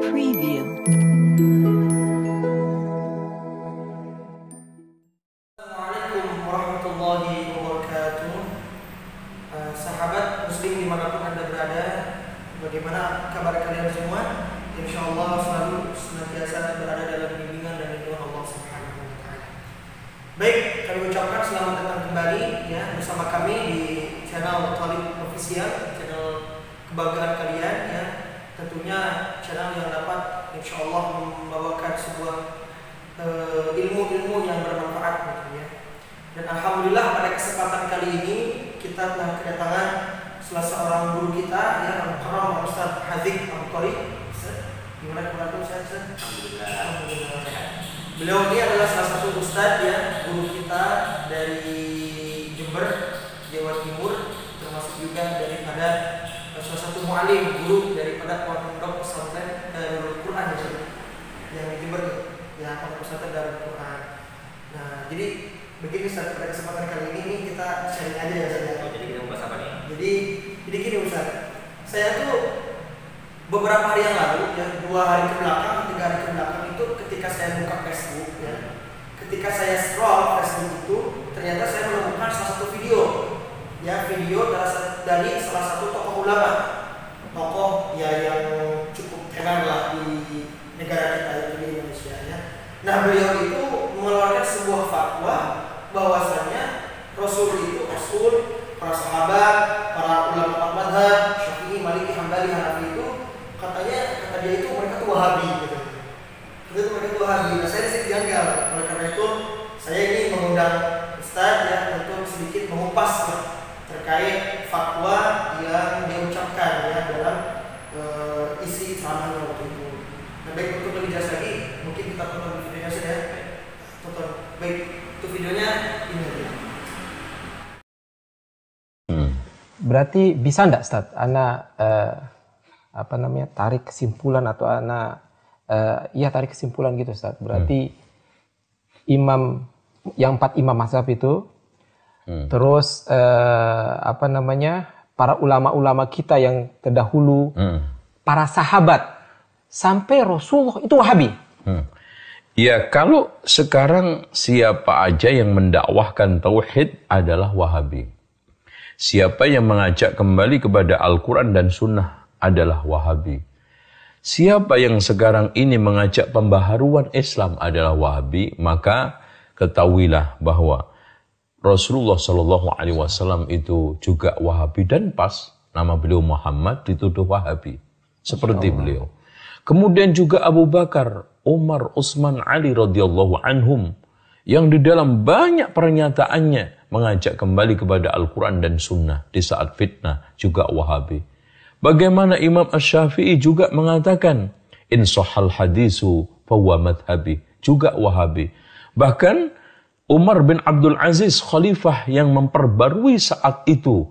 Preview. Assalamualaikum warahmatullahi wabarakatuh. Sahabat muslim dimanapun anda berada, bagaimana kabar kalian semua? Insya Allah selalu senantiasa berada dalam bimbingan dan lindungan Allah Subhanahu wa Ta'ala. Baik, kami ucapkan selamat datang kembali ya bersama kami di channel Thalib Official, channel kebanggaan kalian ya. Tentunya channel yang dapat insya Allah membawakan sebuah ilmu-ilmu yang bermanfaat gitu ya. Dan alhamdulillah pada kesempatan kali ini kita telah kedatangan salah seorang guru kita ya, Al-Mukarram Ustaz Hadzik Al-Qari. Gimana kabar Ustaz? Alhamdulillah. Beliau ini adalah salah satu ustadz ya, guru kita dari Jember, Jawa Timur, termasuk juga daripada salah satu mu'alim, guru daripada pondok pesantren Darul Quran yang di Jember ya, pondok pesantren Darul Quran. Nah, jadi begini Ustaz, pada kesempatan kali ini kita sharing aja ya Ustaz. Jadi kita membahas apa nih? Jadi gini Ustaz, saya tuh beberapa hari yang lalu ya, 2 hari ke belakang, 3 hari ke belakang itu ketika saya buka Facebook ya, ketika saya scroll Facebook itu ternyata saya menemukan salah satu video ya, video dari salah satu tokoh ulama, tokoh ya yang cukup tenar lah di negara kita yaitu di Indonesia ya. Nah, beliau itu mengeluarkan sebuah fatwa bahwasanya Rasul itu, para sahabat, para ulama empat mazhab, Syafi'i, Maliki, Hambali, Hanafi itu kata dia itu mereka tuh Wahabi gitu. Itu mereka tuh Wahabi. Nah, saya sedikit janggal. Oleh karena itu saya ini mengundang Ustaz ya untuk sedikit mengupas ya, terkait fatwa yang diucapkan ya dalam isi ceramahnya waktu itu. Nah, baik, untuk lebih jelas lagi mungkin kita tonton videonya saja. Tonton. Baik, itu videonya ini aja. Berarti bisa enggak Ustaz, ana tarik kesimpulan atau tarik kesimpulan gitu Ustaz. Berarti imam yang 4 imam mazhab itu terus para ulama-ulama kita yang terdahulu, para sahabat sampai Rasulullah itu Wahabi. Ya, kalau sekarang siapa aja yang mendakwahkan tauhid adalah Wahabi. Siapa yang mengajak kembali kepada Al-Quran dan Sunnah adalah Wahabi. Siapa yang sekarang ini mengajak pembaharuan Islam adalah Wahabi, maka ketahuilah bahwa Rasulullah SAW itu juga Wahabi, dan pas nama beliau Muhammad dituduh Wahabi seperti beliau. Kemudian juga Abu Bakar, Umar, Utsman, Ali radhiyallahu anhum yang di dalam banyak pernyataannya mengajak kembali kepada Al-Quran dan Sunnah di saat fitnah juga Wahabi. Bagaimana Imam Asy-Syafi'i juga mengatakan in sahal hadisu fahuwa madhabi, juga Wahabi. Bahkan Umar bin Abdul Aziz khalifah yang memperbarui saat itu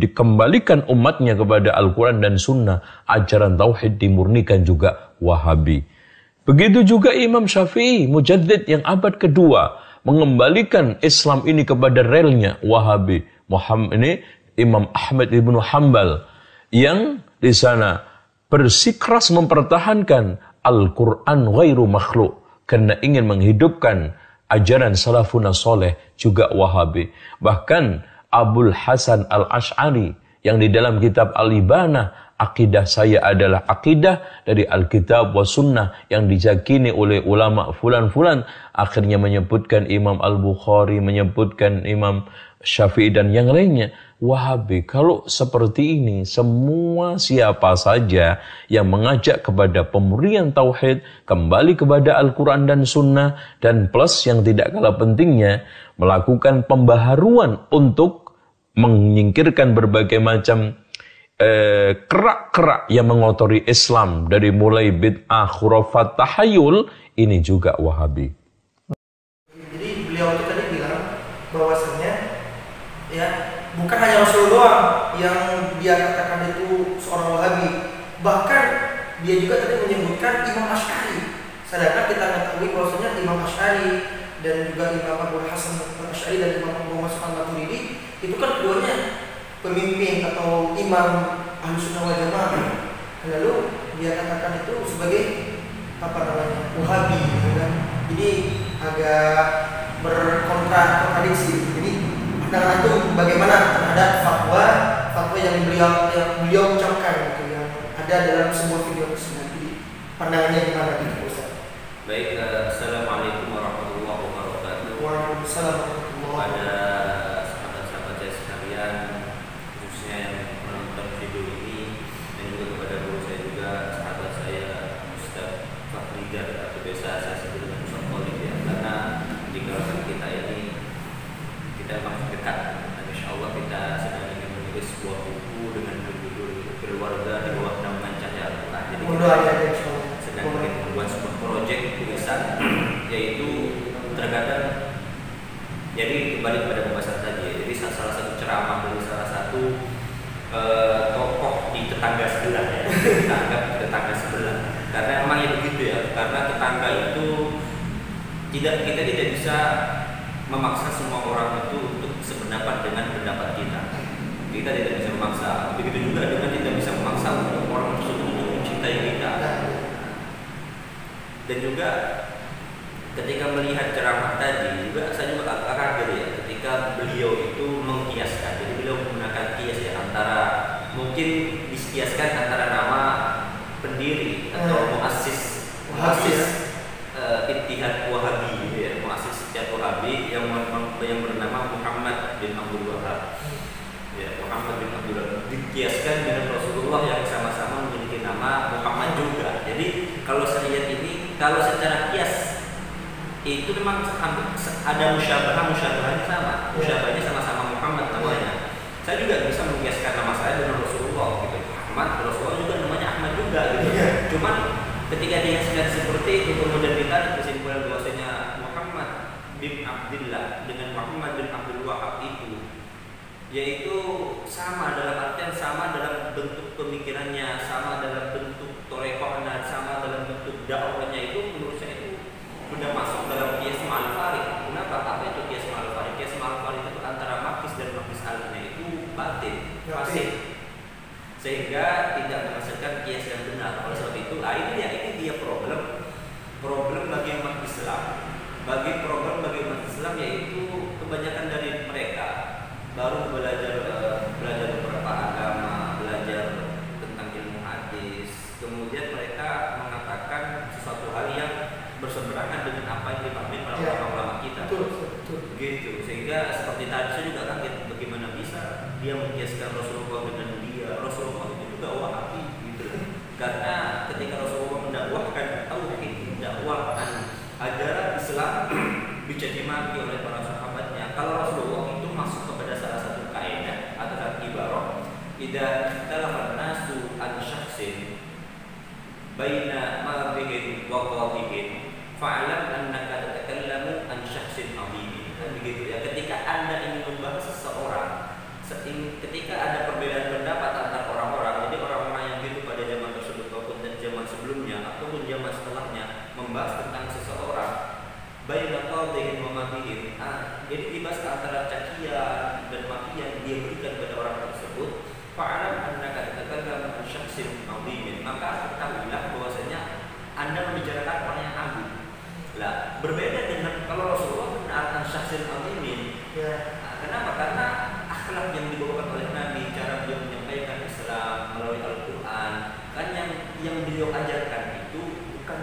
dikembalikan umatnya kepada Al-Quran dan Sunnah, ajaran tauhid dimurnikan juga Wahabi. Begitu juga Imam Syafi'i mujaddid yang abad kedua mengembalikan Islam ini kepada relnya Wahabi. Muhammad ini Imam Ahmad ibnu Hanbal yang di sana bersikeras mempertahankan Al-Quran ghairu makhluk karena ingin menghidupkan ajaran salafun soleh, juga Wahabi. Bahkan Abul Hasan Al-Asy'ari yang di dalam kitab Al-Ibanah, akidah saya adalah akidah dari Alkitab wa Sunnah yang diyakini oleh ulama fulan-fulan, akhirnya menyebutkan Imam Al-Bukhari, menyebutkan Imam Syafi'i dan yang lainnya, Wahabi. Kalau seperti ini, semua siapa saja yang mengajak kepada pemurnian tauhid, kembali kepada Al-Quran dan Sunnah, dan plus yang tidak kalah pentingnya, melakukan pembaharuan untuk menyingkirkan berbagai macam kerak-kerak yang mengotori Islam dari mulai bid'ah, khurafat, tahayul, ini juga Wahabi. Jadi beliau itu tadi bilang bahwasanya ya bukan hanya Rasul doang yang dia katakan itu seorang Wahabi, bahkan dia juga tadi menyebutkan Imam Asy'ari. Sedangkan kita mengetahui bahwasanya Imam Asy'ari dan juga Imam Abu Hasan Asy'ari dan Imam Abu Mas'ud Al-Maturidi itu kan keduanya pemimpin atau imam Ahlussunnah wal Jamaah, lalu dia katakan itu sebagai Wahabi, gitu kan. Jadi agak berkontradiksi. Jadi pandangan itu bagaimana terhadap fatwa yang beliau ucapkan gitu, yang ada dalam sebuah video tersebut. Jadi pandangannya gimana gitu Ustaz? Baik, assalamualaikum warahmatullahi wabarakatuh. Waalaikumsalam warahmatullahi Pada wabarakatuh. sahabat-sahabat saya sekalian, khususnya yang menonton video ini, dan juga kepada guru saya juga, sahabat saya Ustaz Fakhrijar, atau biasa saya sebut dengan Ustaz Khalid ya, karena di kawasan kita ini kita memang dekat, dan insya Allah kita sedang ingin menulis sebuah buku dengan berjudul Keluarga di Bawah Naungan Cahaya Al-Quran. Jadi kita sedang ingin membuat sebuah proyek tulisan, yaitu terkadang, jadi kembali kepada pembahasan tadi ya, jadi salah satu ceramah dari salah satu tokoh di tetangga sebelah ya, tetangga sebelah, karena emangnya begitu ya, karena tetangga itu kita tidak bisa memaksa semua orang itu untuk sependapat dengan pendapat kita. Kita tidak bisa memaksa. Begitu juga dengan tidak bisa memaksa untuk orang tersebut untuk mencintai kita. Dan juga ketika melihat ceramah tadi juga saya juga agak kaget ya, ketika beliau itu mengkiaskan. Jadi beliau menggunakan kias ya, antara mungkin dikiaskan antara nama pendiri atau muassis Ittihad Wahabi gitu ya, muassis Ittihad Wahabi yang bernama Muhammad bin Abdul Wahab. Ya, Muhammad bin Abdul Wahab dikiaskan dengan Rasulullah yang sama-sama memiliki nama Muhammad juga. Jadi kalau saya lihat ini, kalau secara kias itu memang ada musyabahnya sama. Musyabahnya sama-sama Muhammad namanya. Saya juga bisa mengkiaskan nama saya dengan Rasulullah gitu. Ahmad, Rasulullah juga namanya Ahmad juga gitu. Cuman ketika dikiaskan seperti itu, kemudian ditarik kesimpulan bahwasanya Muhammad bin Abdullah dengan Muhammad bin Abdul Wahab itu yaitu sama, dalam artian sama dalam bentuk pemikirannya, sama dalam bentuk torekohnya, sama dalam bentuk dakwahnya, itu menurut saya itu sudah masuk dalam kias ma'al-farid. Kenapa? Apa itu kias ma'al-farid? Kias ma'al-farid itu antara makis dan makis alnya itu batin, fasih, sehingga tidak menghasilkan kias yang benar. Oleh sebab itu, ini dia problem bagi umat Islam. Problem bagi umat Islam yaitu kebanyakan dari mereka baru belajar beberapa agama, belajar tentang ilmu hadis, kemudian mereka mengatakan sesuatu hal yang berseberangan dengan apa yang dipahami para ulama kita. Betul. Gitu. Sehingga seperti tadi saya juga kaget bagaimana bisa dia mengkiaskan Rasulullah dengan dia. Rasulullah itu juga Wahabi gitu. Karena ketika Rasulullah mendakwahkan tauhid, mendakwahkan ajaran Islam dicaci maki oleh para sahabatnya. Kalau Rasulullah itu masuk kepada salah satu kaidah atau satu ibarah, idza talafan nasu an syakhsin baina madhihin wa qadhihin fa'lam annaka tatakallamu an syakhsin adhim. Kan begitu ya. Ketika Anda ingin membahas seseorang, ketika ada perbedaan pendapat antar orang-orang, jadi orang-orang yang hidup pada zaman tersebut maupun zaman sebelumnya ataupun zaman setelahnya membahas tentang seseorang, baina qadhihin wa madhihin, jadi dibahas antara cacian dan makian dia berikan pada orang tersebut, fa'lam annaka tatakallamu an syakhsin adhim, maka ketahuilah bahwasanya Anda membicarakan orang yang agung. Lah, berbeda dengan kalau Rasulullah menaarkan syakhsin adhim. Kenapa? Karena akhlak yang dibawakan oleh Nabi, cara beliau menyampaikan Islam melalui Al-Quran, kan yang beliau ajarkan itu bukan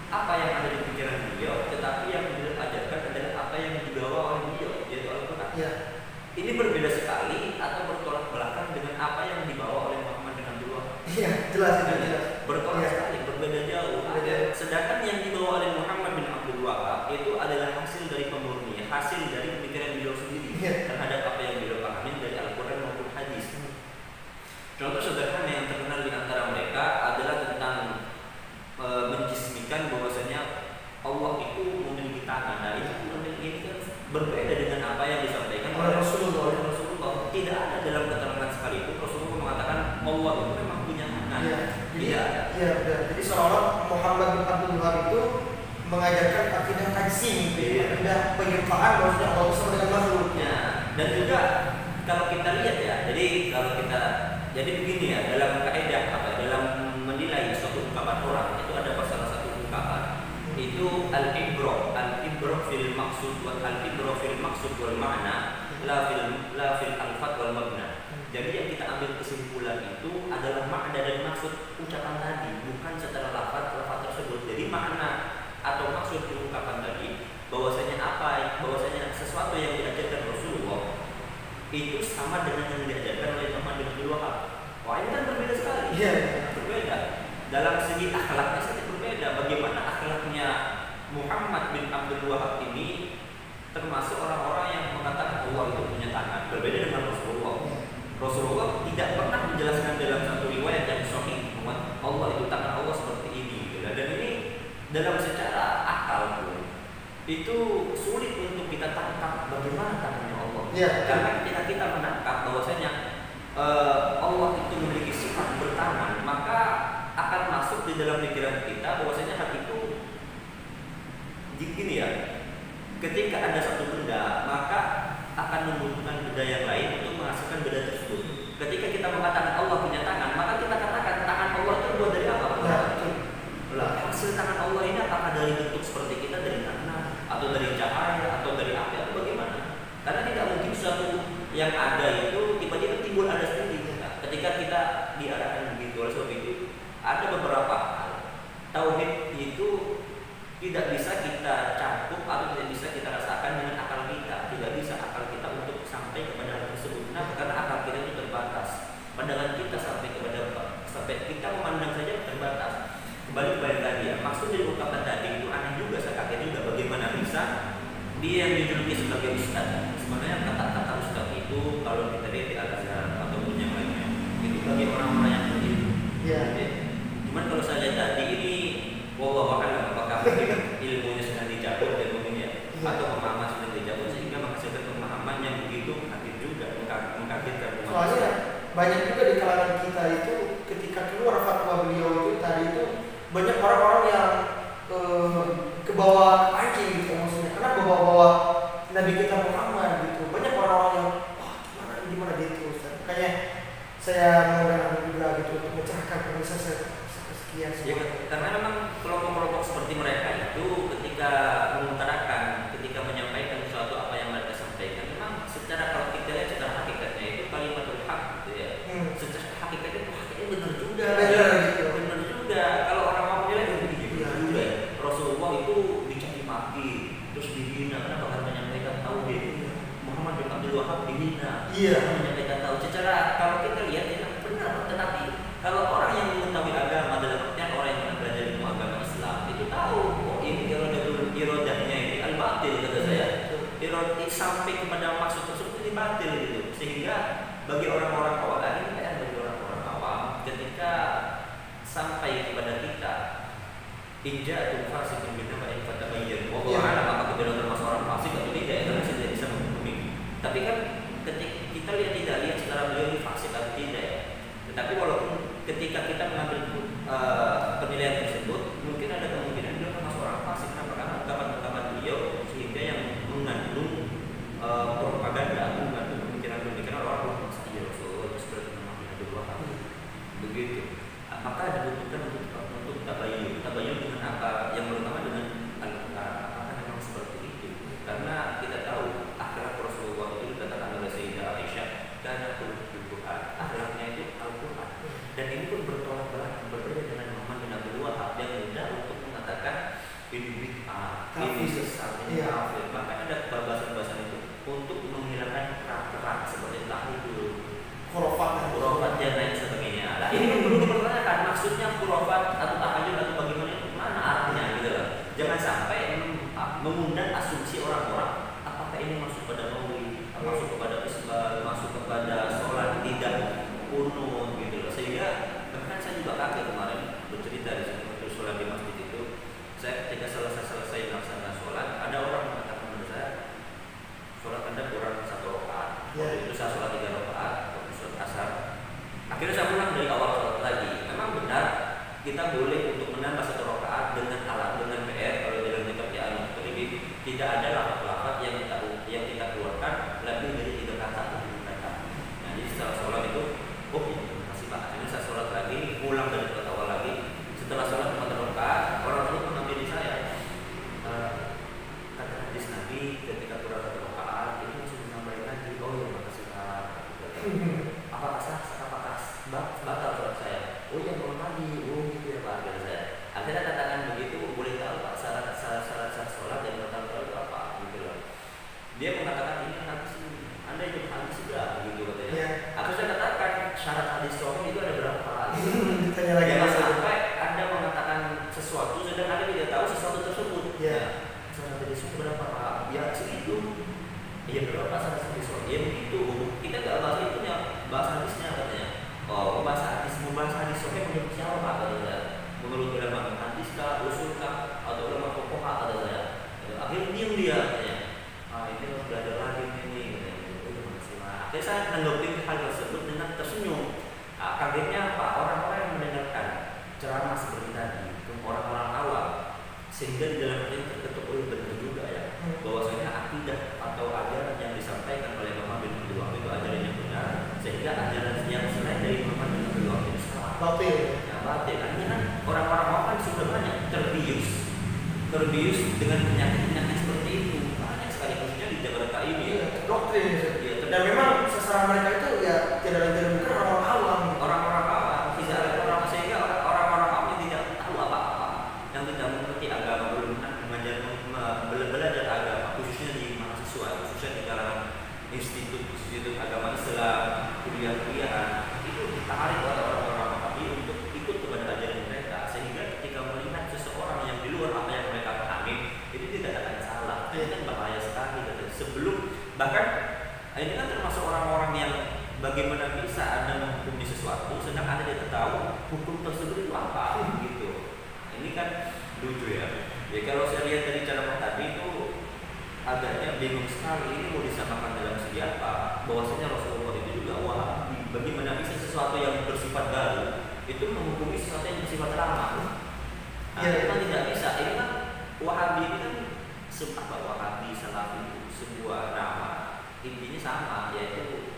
apa yang ada di pikiran beliau, tetapi yang beliau ajarkan adalah apa yang dibawa oleh beliau, yaitu Al-Quran. Ini berbeda sekali atau bertolak belakang dengan apa yang dibawa oleh Muhammad bin Abdul Wahab. Jelas. Bertolak sekali, berbeda jauh. Sedangkan yang dibawa oleh Muhammad bin Abdul Wahab itu adalah hasil dari pemurnian, hasil dari pemikiran beliau sendiri terhadap apa yang beliau pahami dari Al-Quran maupun hadis. Contoh sederhana yang terkenal di antara mereka adalah tentang menjismikan bahwasanya Allah itu memiliki tangan. Nah, itu memiliki kan berbeda dengan apa yang disampaikan oleh Rasulullah. Tidak ada dalam keterangan sekalipun Rasulullah mengatakan Allah itu memang punya tangan. Jadi seolah Muhammad bin Abdul Wahab itu mengajarkan akidah tajsim, akidah penyertaan bahwasanya Allah sama dengan makhluknya. Dan juga kalau kita lihat ya, jadi kalau kita Jadi begini ya, dalam kaidah apa? Dalam menilai suatu ungkapan orang itu ada salah satu ungkapan itu al-ibro fil maksud wal ma'na la fil alfat wal mabna. Jadi yang kita ambil kesimpulan itu adalah makna dan maksud ucapan tadi, bukan secara lafaz tersebut. Jadi makna atau maksud di ungkapan tadi bahwasanya sesuatu yang diajarkan Rasulullah itu sama dengan yang diajarkan oleh Muhammad bin Abdul Wahab. Wah, ini kan berbeda sekali. Berbeda. Dalam segi akhlaknya saja berbeda. Bagaimana akhlaknya Muhammad bin Abdul Wahab ini termasuk orang-orang yang mengatakan Allah itu punya tangan. Berbeda dengan Rasulullah. Rasulullah tidak pernah menjelaskan dalam satu riwayat yang sahih bahwa Allah itu tangan Allah seperti ini. Dan ini dalam secara akal pun itu sulit untuk kita tangkap bagaimana tangannya Allah. Karena ketika kita menangkap bahwasanya Allah itu memiliki sifat bertangan, maka akan masuk di dalam pikiran kita bahwasanya hal itu gini ya. Ketika ada satu benda, maka akan membutuhkan benda yang lain untuk menghasilkan benda tersebut. Ketika kita mengatakan Allah punya tangan, maka kita katakan tangan Allah itu terbuat dari apa? Hasil tangan Allah ini apakah dari bentuk seperti kita, dari tanah, atau dari cahaya, atau dari api, atau bagaimana? Karena tidak mungkin sesuatu yang ada itu tiba-tiba timbul ada sendiri. Ketika kita diarahkan begitu, oleh sebab itu ada beberapa hal tauhid itu tidak bisa kita cakup atau tidak bisa kita rasakan dengan akal kita. Tidak bisa akal kita untuk sampai kepada hal tersebut. Karena akal kita itu terbatas. Pandangan kita sampai kita memandang saja terbatas. Kembali kepada tadi ya, maksud dari ungkapan tadi itu aneh juga, saya kaget juga bagaimana bisa dia yang dijuluki sebagai ustaz. Sebenarnya kata-kata ustaz itu kalau kita lihat di Al-Azhar ataupun yang lainnya itu bagi orang-orang yang berilmu. Cuman kalau saya lihat tadi ini wallahu a'lam apakah ilmunya sedang dicabut dan ilmunya atau pemahaman sedang dicabut sehingga menghasilkan pemahaman yang begitu kaget juga, mengkagetkan. Soalnya banyak juga di kalangan kita itu ketika keluar fatwa beliau itu tadi itu banyak orang-orang yang ke bawah pancing gitu maksudnya, karena bawa-bawa Nabi kita Muhammad gitu. Banyak orang-orang yang gimana dia itu Ustaz. Makanya saya mengundang juga gitu untuk mencerahkan pemirsa sekian ya, karena memang kelompok-kelompok seperti mereka itu ketika mengutarakan, ketika menyampaikan sesuatu apa yang mereka sampaikan, memang secara kalau kita lihat secara hakikatnya itu kalimatul haq gitu ya. Secara hakikatnya benar juga. Benar juga. Kalau orang mau menilai begitu juga. Rasulullah itu dicaci maki, terus dihina karena bahkan menyampaikan tauhid. Muhammad bin Abdul Wahab dihina. Menyampaikan tauhid. Secara kalau kita lihat itu benar, tetapi kalau orang yang mengetahui agama dalam artian orang yang belajar ilmu agama Islam itu tahu, oh ini irodahnya ini al-batil kata saya. Irodah sampai kepada maksud tersebut ini batil gitu. Sehingga bagi orang-orang awam ini kan bagi orang-orang awam ketika sampai kepada kita inja'atul fasiqun binaba'in fatabayyan. Wallahu a'lam apakah benar termasuk orang fasik atau tidak, karena saya tidak bisa menghukumi. Tapi kan ketika kita tidak lihat secara beliau ini fasik atau tidak ya. Tetapi walaupun ketika kita mengambil penilaian tersebut, mungkin ada kemungkinan beliau termasuk orang fasik karena ungkapan-ungkapan beliau sehingga yang mengandung propaganda, mengandung pemikiran-pemikiran orang saja Rasulullah itu seperti Muhammad bin Abdul Wahab. Begitu. Maka ada dibutuhkan untuk tabayyun dengan apa yang pertama dengan apakah memang seperti itu. Karena kita tahu akhlak Rasulullah itu dikatakan oleh Sayyidah Aisyah karena Al-Quran, akhlaknya itu Al-Quran. Dan ini pun bertolak belakang berbeda dengan Muhammad bin Abdul Wahab yang mudah untuk mengatakan ini bid'ah, ini sesat, ini kafir. Maka ada bahasan-bahasan itu untuk menghilangkan kerak-kerak seperti tahlil, khurafat dan lain sebagainya. Nah, ini perlu dipertanyakan maksudnya khurafat atau tahayul atau bagaimana, mana arahnya gitu loh. Jangan sampai mengundang asumsi orang-orang apakah ini masuk pada maulid, masuk kepada isbal, masuk kepada sholat tidak kuno gitu loh. Sehingga bahkan saya juga kaget kemarin bercerita di sini waktu sholat di masjid itu, saya ketika selesai melaksanakan sholat, ada orang mengatakan kepada saya, sholat Anda kurang 1 rakaat. Waktu itu saya sholat 3 rakaat, waktu sholat asar. Akhirnya saya pulang dari awal sholat lagi. Memang benar kita boleh untuk menambah 1 rakaat dengan alat, dengan PR. Kalau dalam kitab Al-Muqtaribi tidak ada lafaz-lafaz yang kita keluarkan lebih dari 3 kata atau 5 kata. Nah, jadi setelah sholat itu, oh ini batal sholat saya. Oh iya mau lagi, oh gitu ya Pak, kata saya. Akhirnya katakan begitu, boleh tahu Pak syarat sholat dan batal sholat itu apa? Gitu loh. Dia mengatakan ini hadis ini, Anda ikut hadis juga, begitu katanya. Ya. Aku saya katakan syarat hadis sholat itu ada berapa? Gitu. Ditanya lagi Jangan masalah. sampai Anda mengatakan sesuatu sedang Anda tidak tahu sesuatu tersebut. Ya. Syarat hadis sholat berapa Pak? Ya segitu. Iya berapa syarat hadis sholat? Ya begitu. Kita nggak bahas itu ya, bahas hadisnya katanya. Oh, membahas hadis sholat menurut siapa Pak? Kata saya. Menurut ulama hadis kah, usul kah, atau ulama fuqaha kata saya. Akhirnya diam dia katanya. Ini harus belajar lagi ini katanya. Akhirnya saya menanggapi hal tersebut dengan tersenyum. Kagetnya apa? Orang-orang yang mendengarkan ceramah seperti tadi, orang-orang awam, sehingga di dalam hati terketuk benar juga ya, bahwasanya akidah atau ajaran yang disampaikan oleh Muhammad bin Abdul Wahab itu ajaran yang benar, sehingga ajaran yang selain dari Muhammad bin Abdul Wahab itu salah. Batil. Ya batil. Artinya kan orang-orang awam kan sudah banyak terbius dengan penyakit-penyakit seperti itu. Banyak sekali khususnya di Jakarta ini. Iya, doktrin. Ya, Dan memang sasaran mereka itu ya tidak lain tidak bukan orang awam. Orang-orang awam tidak ada orang, sehingga orang-orang awam yang tidak tahu apa-apa, yang tidak mengerti agama, belum belajar agama, khususnya di mahasiswa, khususnya di kalangan institut agama Islam, kuliah-kuliahan, itu ditarik oleh orang-orang Wahabi untuk ikut kepada ajaran mereka, sehingga ketika melihat seseorang yang di luar apa yang mereka pahami, itu tidak akan salah. Ini kan bahaya sekali. Sebelum bahkan ini kan termasuk orang-orang yang bagaimana bisa Anda menghukumi sesuatu sedang Anda tidak tahu hukum tersebut itu apa gitu. Ini kan lucu ya. Ya kalau saya lihat dari cara tadi itu agaknya bingung sekali, ini mau disamakan dalam segi apa? Bahwasanya Rasulullah itu juga Wahabi. Bagaimana bisa sesuatu yang bersifat baru itu menghukumi sesuatu yang bersifat lama? Itu kan tidak bisa. Ini kan Wahabi ini kan Wahabi, Salafi itu sebuah nama, intinya sama, yaitu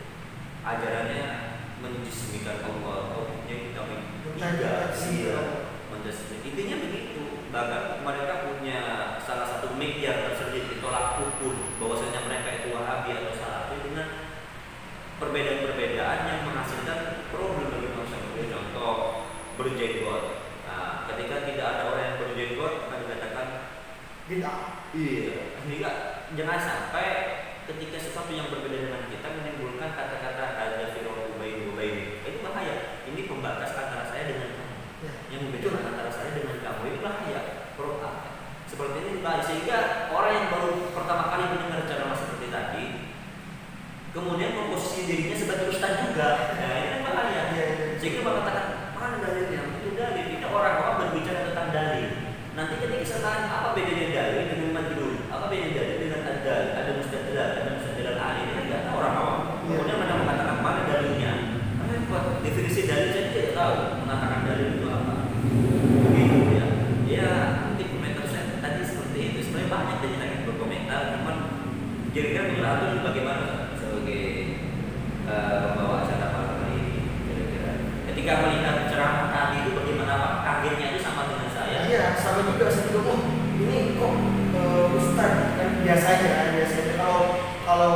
ajarannya menjismikan Allah, yang kita menjismikan. Intinya begitu. Bahkan mereka punya salah satu media tersendiri, tolak ukur bahwasanya mereka itu Wahabi atau Salafi dengan perbedaan-perbedaan yang menghasilkan problem bagi manusia. Contoh berjenggot. Nah, ketika tidak ada orang yang berjenggot akan dikatakan bid'ah. Iya. Sehingga jangan sampai ketika sesuatu yang berbeda dengan kita menimbulkan kata-kata ada firqah ubaini. Itu bahaya. Ini pembatas antara saya dengan kamu. Ya. Yang membedakan antara saya dengan kamu itu bahaya. Program. Seperti ini bahaya. Sehingga orang yang baru pertama kali mendengar ceramah seperti tadi, kemudian memposisi dirinya sebagai ustaz juga. Nah, ini kan bahaya. Sehingga mengatakan mana dalilnya? Itu dalil. Ini orang-orang berbicara tentang dalil. Nanti ketika saya tanya apa bedanya dalil dengan madlul, apa bedanya dalil dengan ad-dal, ada mustadlal ali, ini kan nggak tahu orang awam. Kemudian mereka mengatakan mana dalilnya? Karena buat definisi dalil saya tidak tahu mengatakan dalil itu apa. Begitu ya. Ya nanti komentar saya tadi seperti itu. Sebenarnya banyak dari lagi berkomentar, cuman kira-kira menurut Anda bagaimana sebagai pembawa acara malam ini? Kira-kira ketika melihat ceramah tadi itu bagaimana Pak? Kagetnya itu sama dengan saya. Iya, sama juga saya juga ini kok ustaz kan biasanya kalau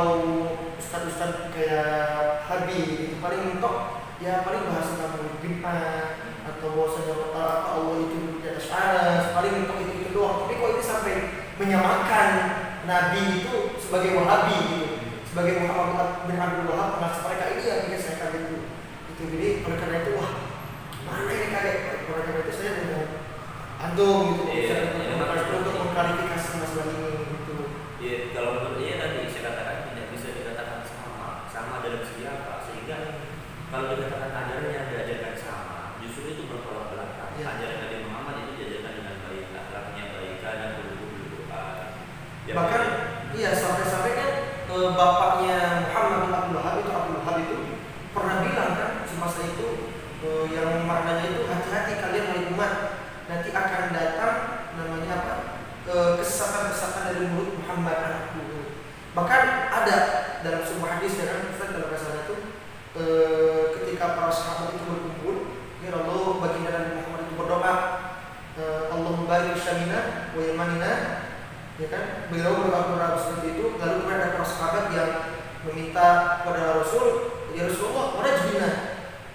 ustaz kayak Habib itu paling mentok ya paling bahas tentang bid'ah atau bahwasanya Allah itu di atas aras, paling mentok itu doang. Tapi kok ini sampai menyamakan Nabi itu sebagai Wahabi gitu, sebagai Muhammad bin Abdul Wahab, pengasas mereka, ini yang bikin saya kaget itu. Jadi oleh karena itu mana ini kaget? Oleh karena itu saya udah antum gitu, untuk mengklarifikasi masalah ini gitu. Iya, kalau menurut dia tadi saya katakan tidak bisa dikatakan sama dalam segi apa, sehingga kalau dikatakan ajarannya diajarkan sama, justru itu bertolak belakang. Ajaran Nabi Muhammad itu diajarkan dengan baik, akhlaknya baik, dan berdoa. Bahkan iya sampai-sampai kan bapaknya Muhammad bin Abdul Wahab itu pernah bilang kan semasa itu yang maknanya itu hati-hati kalian wahai umat, nanti akan datang namanya apa kesesatan-kesesatan dari mulut Muhammad anakku. Bahkan ada dalam sebuah hadis ya kan Ustaz dalam bahasa itu ketika para sahabat itu berkumpul, ya Allah baginda Nabi Muhammad itu berdoa, Allahumma barik syamina wa yamanina, ya kan beliau berdoa seperti itu. Lalu kemudian ada para sahabat yang meminta kepada Rasul, ya Rasulullah mana jibina,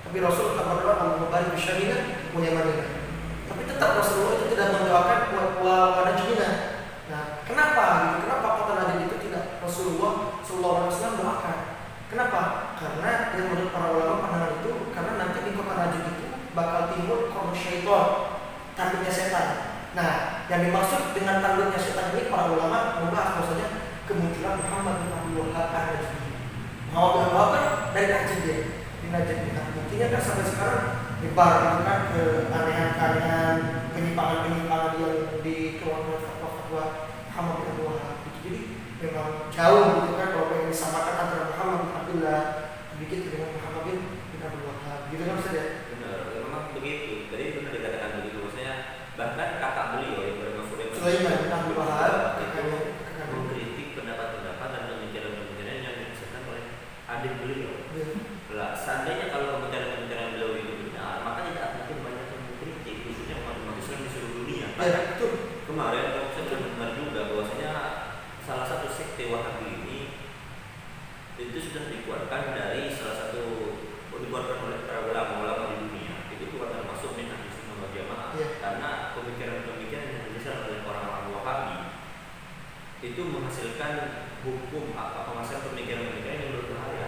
Tapi Rasul tak berdoa Al-Mubarak Bishamina punya Madinah. Tapi tetap Rasulullah itu tidak mendoakan pada Madinah. Nah, kenapa? Kenapa kota Najd itu tidak Rasulullah SAW doakan? Kenapa? Karena yang menurut para ulama pandangan itu karena nanti di kota Najd itu bakal timbul kaum syaitan, tanduknya setan. Nah, yang dimaksud dengan tanduknya setan ini para ulama membahas maksudnya kemunculan Muhammad bin Abdul Wahhab An-Najdi. Muhammad bin Abdul Wahhab dari Najd dia, di Najd. Nah, buktinya kan sampai sekarang dibar kan keanehan-keanehan, penyimpangan-penyimpangan yang dikeluarkan oleh fatwa Muhammad bin Abdul Wahhab. Jadi memang jauh gitu kan kalau yang disamakan antara Muhammad bin Abdullah sedikit dengan Muhammad bin Abdul Wahhab. Gitu kan Ustaz ya? Benar, memang begitu. Jadi benar dikatakan begitu, maksudnya bahkan kakak beliau yang bernama Sulaiman bin Abdul Wahhab itu mengkritik pendapat-pendapat dan pemikiran-pemikiran yang dihasilkan oleh adik beliau. Lah, seandainya kalau pemikiran-pemikiran beliau itu benar, maka tidak mungkin banyak yang mengkritik, khususnya umat Islam di seluruh dunia. Ya, betul. Kemarin saya sudah dengar juga bahwasanya salah satu sekte Wahabi ini itu sudah dikeluarkan dari salah satu dikeluarkan oleh para ulama-ulama di dunia. Itu bukan termasuk min ahli sunnah wal jamaah, karena pemikiran-pemikiran yang dihasilkan oleh orang-orang Wahabi itu menghasilkan hukum menghasilkan pemikiran-pemikiran yang berbahaya,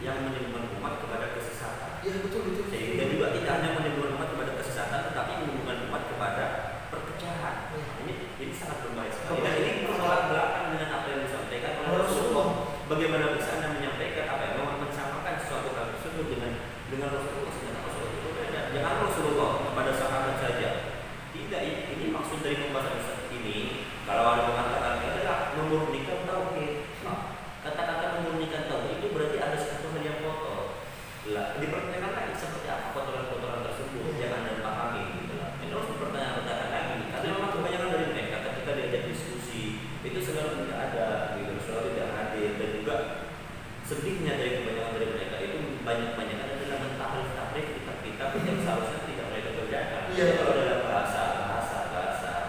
yang menimbulkan umat kepada kesesatan. Iya betul. Dan juga tidak hanya menimbulkan umat kepada kesesatan, tetapi menimbulkan umat kepada perpecahan. Ini sangat berbahaya sekali. Dan ini bertolak belakang dengan apa yang disampaikan oleh Rasulullah. Bagaimana bisa Anda menyampaikan apa yang memang mensamakan sesuatu hal tersebut dengan Rasulullah? Sedangkan Rasulullah itu beda. Jangan Rasulullah kepada sahabat saja. Tidak, ini maksud dari pembahasan ini. Kalau ada mengatakan ini adalah memurnikan tauhid. Kata-kata memurnikan tauhid itu berarti ada satu hal yang kotor. Lah, dipertanyakan lagi seperti apa kotoran-kotoran tersebut yang Anda pahami gitu lah. Ini harus dipertanyakan lagi karena memang kebanyakan dari mereka ketika diajak diskusi itu selalu tidak ada gitu, selalu tidak hadir, dan juga sedihnya dari kebanyakan dari mereka itu banyak adalah mentahrif kitab-kitab yang seharusnya tidak mereka kerjakan. Kalau dalam bahasa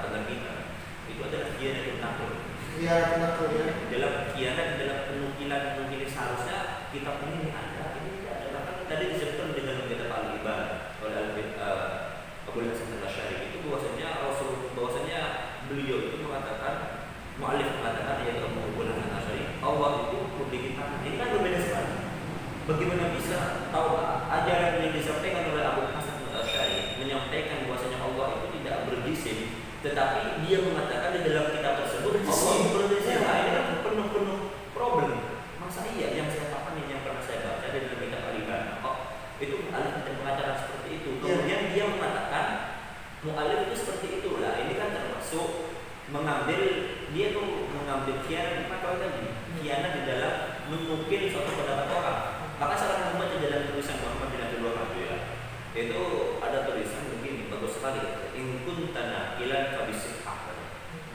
penerbitan itu adalah khianat natur. Iya, betul ya. Dalam khianat, dalam penukilan seharusnya kitab ini ada, ini tidak ada. Bahkan tadi disebutkan dengan kitab Al-Iban oleh Abu Hasan Al-Asy'ari itu bahwasanya beliau itu mengatakan, mu'allif mengatakan yaitu Abu Hasan Al-Asy'ari, Allah itu memiliki tangan. Ini kan berbeda sekali. Bagaimana bisa tahu ajaran yang disampaikan oleh Abu Hasan Al-Asy'ari menyampaikan bahwasanya Allah itu tidak berjisim, tetapi dia mengatakan di dalam kitab tersebut Allah berjisim. Nah, ini kan penuh problem. Masa iya yang saya pahami, yang pernah saya baca di dalam kitab Al-Iban, itu mu'allif dan pengajaran seperti itu. Kemudian dia mengatakan mu'allif itu seperti itulah. Ini kan termasuk dia tuh mengambil khianat, apa tadi? Khianat di dalam menukil suatu pendapat orang. Maka salah membaca dalam tulisan Muhammad bin Abdul Wahhab itu ada tulisan begini, bagus sekali. In kunta naqilan fa bisihhah.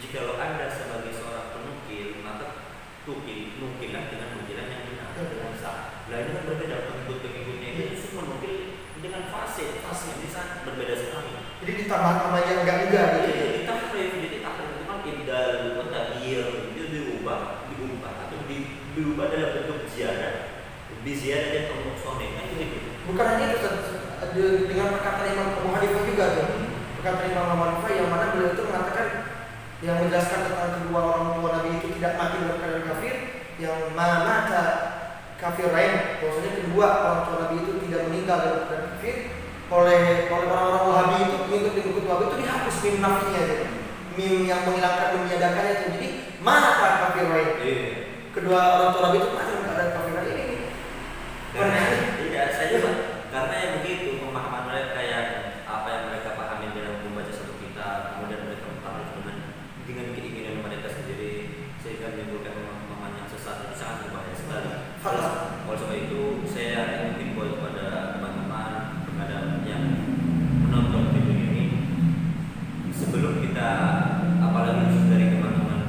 Jikalau Anda sebagai seorang penukil, maka nukilan dengan nukilan yang benar, dengan sah. Lah ini kan berbeda, pengikut-pengikutnya itu semua nukil dengan fasid. Ini sangat berbeda sekali. Jadi ditambah-tambah yang enggak gitu. Jadi tahrif itu kan ibdal, taghyir, itu diubah atau diubah dalam bentuk ziyadah, biziyadah dan nuqsanin kan gitu. Bukan hanya itu, dengan perkataan Imam Abu Hanifah juga tuh. Perkataan Imam Abu Hanifah yang mana beliau itu mengatakan yang menjelaskan tentang kedua orang tua Nabi itu tidak mati dalam keadaan kafir, yang mata kafir lain, maksudnya kedua orang tua Nabi itu tidak meninggal dalam keadaan kafir, oleh orang-orang Wahabi itu pengikut Wahabi itu dihapus mim nafinya gitu. Mim yang menghilangkan meniadakannya itu. Jadi mana kafir lain? Kedua orang tua Nabi itu mati dalam keadaan kafir lain ini. Tidak, saya juga karena yang begitu pemahaman mereka yang apa yang mereka pahami dalam membaca satu kitab, kemudian mereka memahami dengan keinginan mereka sendiri sehingga menimbulkan pemahaman yang sesat itu sangat berbahaya sekali. Oleh sebab itu saya ingin buat kepada teman-teman yang menonton video ini, sebelum kita apalagi khusus dari teman-teman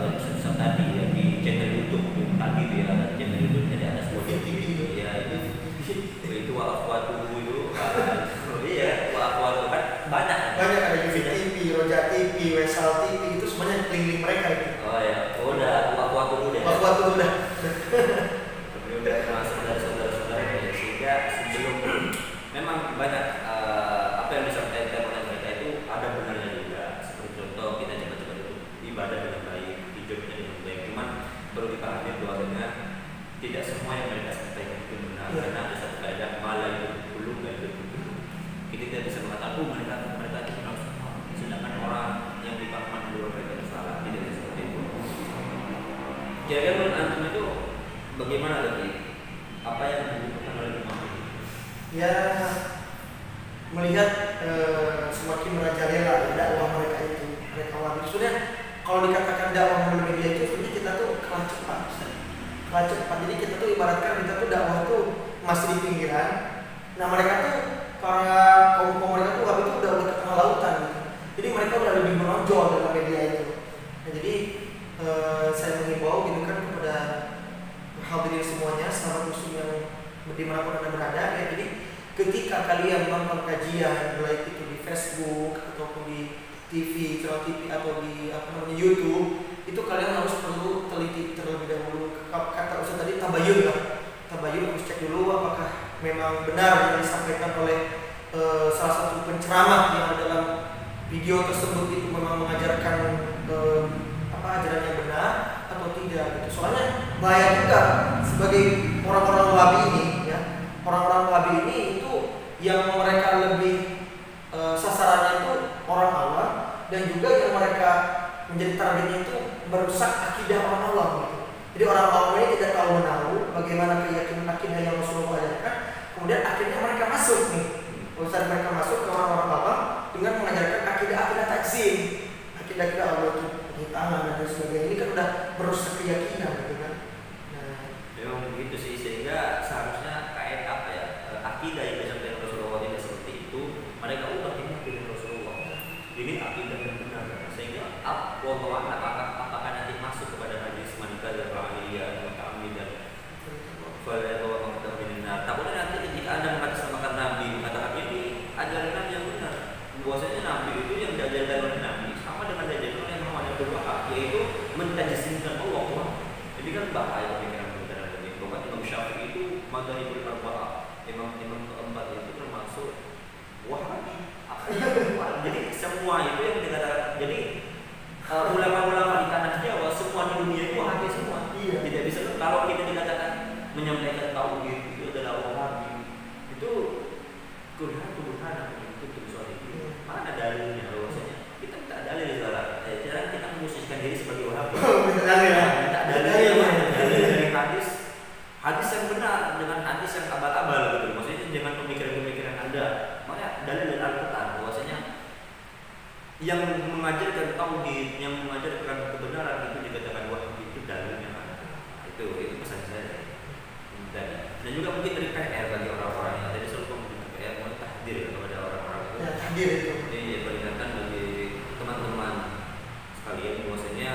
dari Ustaz tadi ya di channel YouTube tadi ya, channel YouTube jadi ada sebuah TV ya itu wa'afwatu itu iya wa'afwatu kan banyak ada TV, Roja TV, Wesal TV itu semuanya link-link mereka itu. Oh ya, udah wa'afwatu udah. Wa'afwatu udah. Udah termasuk dari saudara-saudara Kira-kira menurut antum itu bagaimana lagi? Apa yang dibutuhkan oleh imam? Ya, melihat semakin merajalela dakwah mereka itu, mereka wajib. Maksudnya kalau dikatakan dakwah melalui media itu, sebenarnya kita tuh kalah cepat. Jadi kita tuh ibaratkan kita tuh dakwah tuh masih di pinggiran. Nah mereka tuh para kaum mereka tuh waktu itu udah ke tengah lautan gitu. Jadi mereka udah lebih menonjol dalam media itu. Nah, jadi saya mengimbau gitu kan kepada hadirin semuanya, sahabat muslim yang dimanapun anda berada ya. Jadi ketika kalian menonton kajian baik itu di Facebook ataupun di TV, channel TV atau di YouTube, itu kalian harus perlu teliti terlebih dahulu. Kata Ustaz tadi tabayun lah. Tabayun harus cek dulu apakah memang benar yang disampaikan oleh salah satu penceramah yang dalam video tersebut itu memang mengajarkan ajaran yang benar atau tidak gitu. Soalnya bahaya juga sebagai orang-orang Wahabi ini ya. Orang-orang Wahabi ini itu yang mereka lebih sasarannya itu orang awam dan juga yang mereka menjadi targetnya itu merusak akidah orang awam gitu. Jadi orang awam ini tidak tahu menahu bagaimana keyakinan akidah yang Rasulullah ajarkan, kemudian akhirnya mereka masuk nih. Urusan mereka masuk ke orang-orang awam dengan mengajarkan akidah takzim, akidah Allah itu di tangan dan sebagainya. Ini kan udah merusak keyakinan gitu kan. Nah, memang begitu sih, sehingga seharusnya kayak apa ya, akidah yang disampaikan Rasulullah tidak seperti itu, mereka ubah ini akidah Rasulullah. Ini akidah yang benar, sehingga apakah nanti masuk kepada hadis manika dan rahiliyah dan ta'amidan. Takutnya nanti ketika anda mengatasnamakan Nabi, mengatakan ini ajaran Nabi yang benar, bahwasanya Nabi itu yang diajarkan oleh Nabi sama dengan diajarkan oleh Muhammad Abdul Wahab, yaitu mentajsimkan Allah. Jadi kan bahaya pemikiran-pemikiran tadi. Bahkan Imam Syafi'i itu madzhabul arba'ah, imam keempat itu termasuk Wahabi. Jadi semua itu yang dikatakan, jadi ulama-ulama di tanah Jawa semua di dunia itu Wahabi semua. Iya. Tidak bisa kalau kita dikatakan menyampaikan tauhid itu adalah Wahabi, itu keburhanan itu soal itu. Mana dalilnya bahwasanya kita tak dalil salah. Jangan kita memposisikan diri sebagai Wahabi. Tak dalilnya mana? Dalil dari hadis yang benar dengan hadis yang abal-abal gitu. Maksudnya jangan pemikiran-pemikiran Anda. Makanya dalil dari Al-Qur'an bahwasanya yang mengajarkan tauhid, yang mengajarkan kebenaran itu dikatakan Wahabi, itu dalilnya mana? Itu pesan saya. Dan juga mungkin dari PR bagi orang-orang yang tadi selalu menggunakan PR mau tahdir kepada orang-orang itu. Ya, tahdir itu. Ini peringatan bagi teman-teman sekalian bahwasanya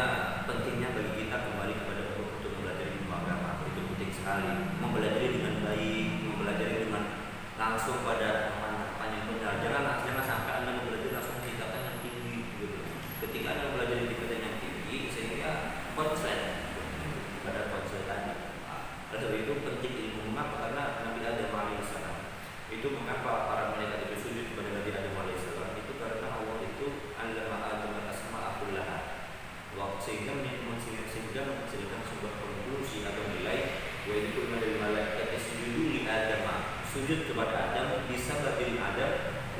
pentingnya bagi kita kembali kepada untuk belajar ilmu agama. Itu penting sekali. Mempelajari dengan baik, mempelajari dengan langsung pada tahapan yang benar. Jangan sampai Anda mempelajari langsung tingkatan yang tinggi gitu. Ketika Anda mempelajari tingkatan yang tinggi sehingga konslet pada konslet tadi. Oleh itu penting ilmu. Mengapa? Karena Nabi Adam alaihissalam itu mengapa para malaikat itu sujud kepada Nabi Adam alaihissalam itu karena Allah itu allama Adam al-asma'a kullaha. Sehingga menghasilkan sebuah konklusi atau nilai wa itu dari malaikat sujudu li Adam, sujud kepada Adam bisa bagi Adam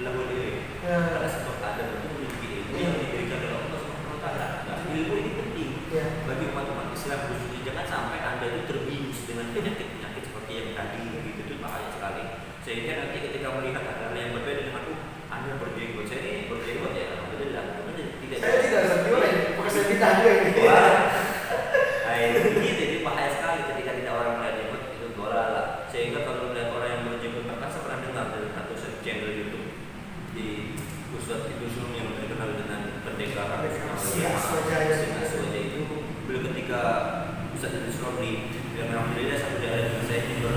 lahul ilm. Karena sebab Adam itu memiliki ilmu yang diberikan oleh Allah Subhanahu wa taala. Ilmu ini penting bagi umat-umat Islam khususnya. Jangan sampai Anda itu terbius dengan penyakit-penyakit seperti yang tadi gitu, itu bahaya sekali. Sehingga nanti ketika melihat hal yang berbeda dengan Anda berjenggot, saya ini berjenggot ya, alhamdulillah. Tidak. Saya tidak berjenggot ini, bukan saya tidak juga ini. Nah, itu jadi bahaya sekali ketika tidak orang melihat jenggot itu dolala. Sehingga kalau melihat orang yang berjenggot, bahkan saya pernah dengar dari satu channel YouTube di Ustadz itu yang terkenal dengan pendekar Aswajaya itu, beliau ketika Ustadz itu Surabhi dan alhamdulillah satu daerah dengan saya juga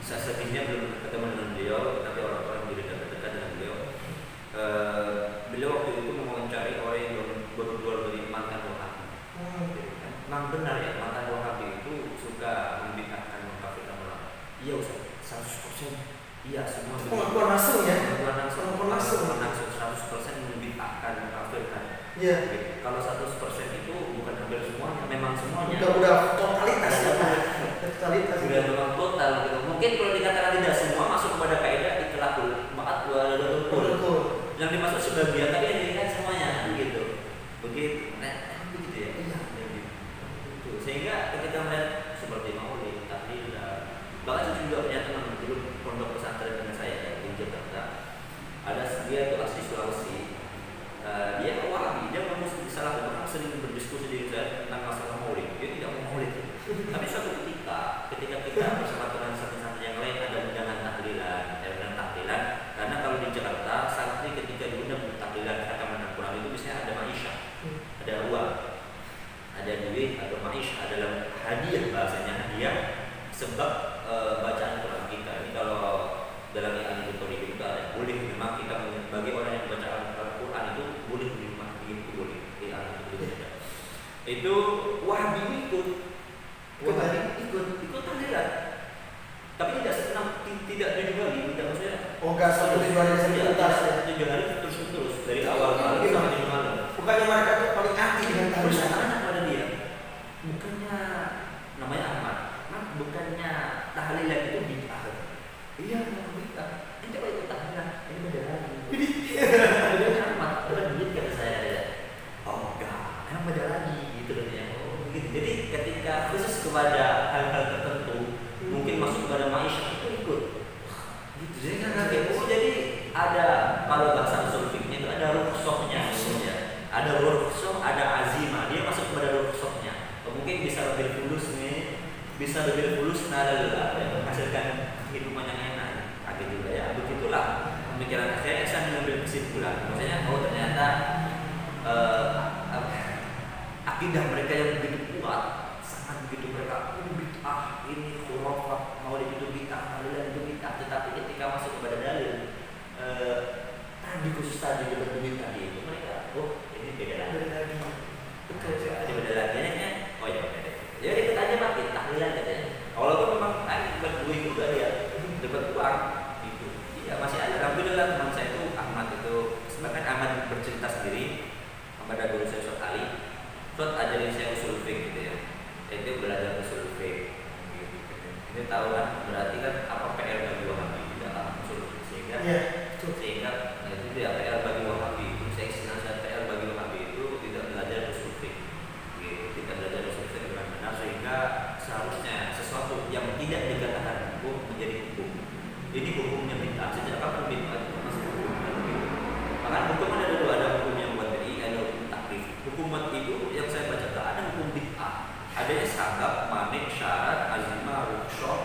sedihnya belum ketemu dengan beliau, tapi orang-orang jadi dekat dengan beliau. Beliau waktu itu mewawancari orang yang baru keluar dari mantan Wahabi. Memang benar ya, mantan Wahabi itu suka membid'ahkan, mengkafirkan orang. Iya Ustaz, 100%. Iya semua. Pengakuan langsung ya. Pengakuan langsung 100% membid'ahkan, mengkafirkan. Iya. Kalau 100% itu bukan hampir semuanya, memang semuanya. Udah totalitas ya. Totalitas. Sudah memang total gitu. Mungkin kalau dikatakan tidak semua masuk kepada kaidah ikhlaqul ma'at wa ladul. Yang dimaksud sebagian tapi yang dilihat semuanya gitu. Begitu. Nah, begitu ya. Iya. Gitu. Sehingga Tapi suatu ketika kita bersama dengan santri-santri yang lain ada undangan tahlilan, karena kalau di Jakarta santri ketika diundang tahlilan katakan Al-Quran itu biasanya ada maisha, ada uang, ada duit atau maisha, adalah hadiah, bahasanya hadiah sebab bacaan Quran kita. Ini kalau dalam yang itu ada boleh, memang kita bagi orang yang baca Al-Quran itu boleh di rumah, itu boleh di itu Wahabi ikut tahlilan, tapi tidak senang, tidak 7 hari, tidak maksudnya. Oh, enggak sampai 7 hari sebentar ya. 7 hari terus dari awal malam sampai di malam. Bukannya mereka tuh paling anti dengan tahlilan. Tanya pada dia, bukannya namanya Ahmad, bukannya tahlilan itu bid'ah? Iya, bid'ah. Ente kok ikut tahlilan? Ini beda lagi. Ini Ahmad, bukan duit kata saya. Oh enggak, emang beda lagi gitu loh ya. Oh gitu. Jadi ketika khusus kepada hal-hal tertentu, mungkin masuk kepada maisha itu ikut. Gitu. Jadi kan kaget. Oh jadi ada, kalau bahasa usul fikih itu ada rukhsahnya, ya. Ada rukhsah, ada azimah. Dia masuk kepada rukhsahnya. Mungkin bisa lebih fulus nih, bisa lebih fulus nalala, menghasilkan kehidupan yang enak. Agak juga ya. Begitulah pemikiran saya. Saya mengambil kesimpulan. Maksudnya ternyata akidah mereka yang begitu kuat, sangat begitu mereka bid'ah, ini khurafat, mau itu bid'ah, tahlilan itu bid'ah. Tetapi ketika masuk kepada dalil tadi khusus tadi bid'ah tadi itu mereka, oh ini beda lagi. Betul, ini beda lagi ya. Oh ya, ya ikut aja Pak, tahlilan katanya. Walaupun memang dapat duit juga dia, dapat uang itu. Iya masih ada. Alhamdulillah teman saya itu Ahmad itu, bahkan Ahmad bercerita sendiri kepada guru saya Ustaz Ali, Ustaz ajarin saya usul fiqh gitu ya. Itu belajar usul fiqh. Gitu. Ini tahu kan, berarti kan apa PR bagi Wahabi di dalam usul fiqh, sehingga itu dia PR bagi Wahabi. Itu saya istilah saya PR bagi Wahabi itu tidak belajar usul fiqh. Gitu, tidak belajar usul fiqh dengan benar, sehingga seharusnya sesuatu yang tidak dikatakan hukum menjadi hukum. Ini hukumnya bid'ah, sejak kapan bid'ah itu masih hukum? Maka hukum ada dua, ada hukum yang hukum itu yang saya baca tak ada hukum bid'ah. Adanya sabab, manik, syarat, azimah, rukhsah,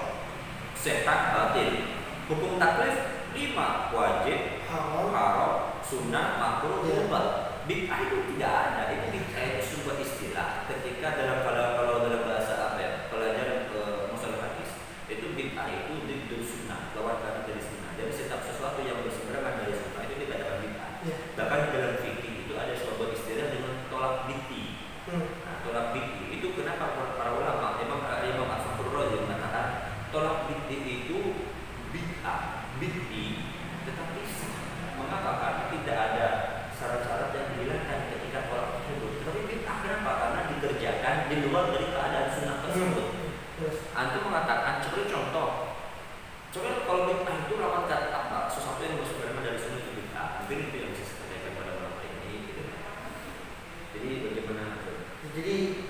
sehat, batil. Hukum taklif 5, wajib, haram, sunnah, makruh, mubah. Bid'ah itu tidak ada. Itu bid'ah itu sebuah istilah. Ketika kalau dalam bahasa apa ya, pelajaran masalah hadis, itu bid'ah itu dari sunnah, lawan kata dari sunnah. Jadi setiap sesuatu yang berseberangan dari sunnah itu dikatakan bid'ah. Bahkan dalam fikih itu ada sebuah istilah dengan tolak bid'i. Nah, tolak bid'i itu kenapa para ulama Imam Al-Fakhrur Razi mengatakan tolak bid'i itu bid'ah, bid'i, tetapi mengapa? Karena tidak ada syarat-syarat yang dihilangkan ketika tolak tersebut. Tapi bid'ah kenapa? Karena dikerjakan di luar dari keadaan sunnah tersebut. Antum mengatakan seperti contoh. Coba kalau bid'ah itu lawan kata apa? Sesuatu yang berseberangan dari sunnah itu bid'ah. Mungkin itu yang bisa saya tanyakan pada ulama ini. Gitu. Jadi bagaimana? Jadi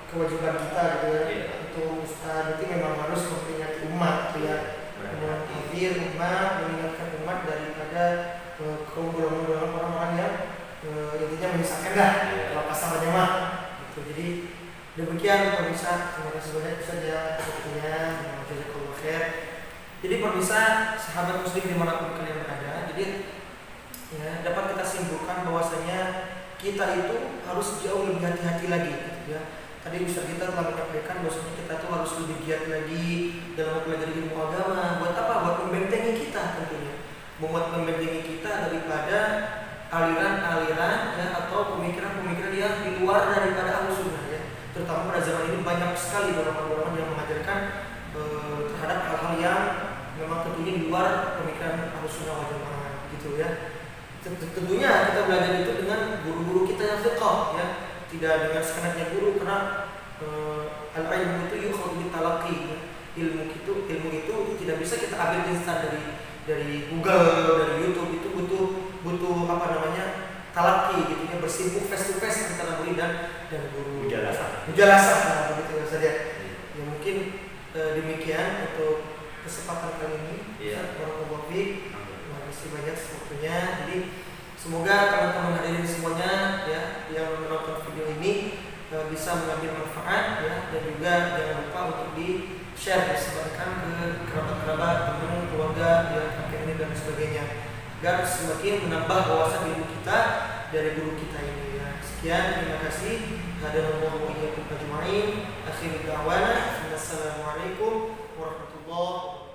kewajiban kita gitu ya, untuk ustaz itu memang harus memperingati umat gitu ya, menghafir umat, mengingatkan umat daripada kaum golongan orang-orang yang intinya menyesatkan dah kalau pasal jamaah gitu. Jadi demikian pemirsa, terima kasih banyak saja waktunya, jazakallahu khair. Jadi pemirsa, sahabat muslim dimanapun kalian berada, jadi ya, dapat kita simpulkan bahwasanya kita itu harus jauh lebih hati-hati lagi gitu ya. Tadi Ustaz kita telah menyampaikan bahwasanya kita tuh harus lebih giat lagi dalam mempelajari ilmu agama. Buat apa? Buat membentengi kita tentunya. Membuat membentengi kita daripada aliran-aliran ya, atau pemikiran-pemikiran yang di luar daripada Ahlus Sunnah ya. Terutama pada zaman ini banyak sekali golongan-golongan yang mengajarkan terhadap hal-hal yang memang tentunya di luar pemikiran Ahlus Sunnah wal Jamaah gitu ya. Tentunya kita belajar itu dengan guru-guru kita yang fiqh ya, tidak dengan sekenanya guru, karena al-ilmu itu yukhadhu bitalaqi ya. Ilmu itu tidak bisa kita ambil instan dari Google, dari YouTube. Itu butuh apa namanya, talaqi gitu ya, bersimpuh face to face antara murid dan guru. Mujalasah nah, begitu saja. Ya mungkin demikian untuk kesempatan kali ini. Barakallahu fiik. Terima kasih banyak waktunya. Jadi semoga teman-teman hadirin semuanya ya yang menonton video ini bisa mengambil manfaat ya, dan juga jangan lupa untuk di-share, disebarkan ke kerabat-kerabat, teman, keluarga yang akhir ini dan sebagainya, agar semakin menambah wawasan ilmu kita dari guru kita ini ya. Sekian, terima kasih. Hadanallahu wa iyyakum ajma'in. Akhir da'wana. Wassalamualaikum warahmatullahi wabarakatuh.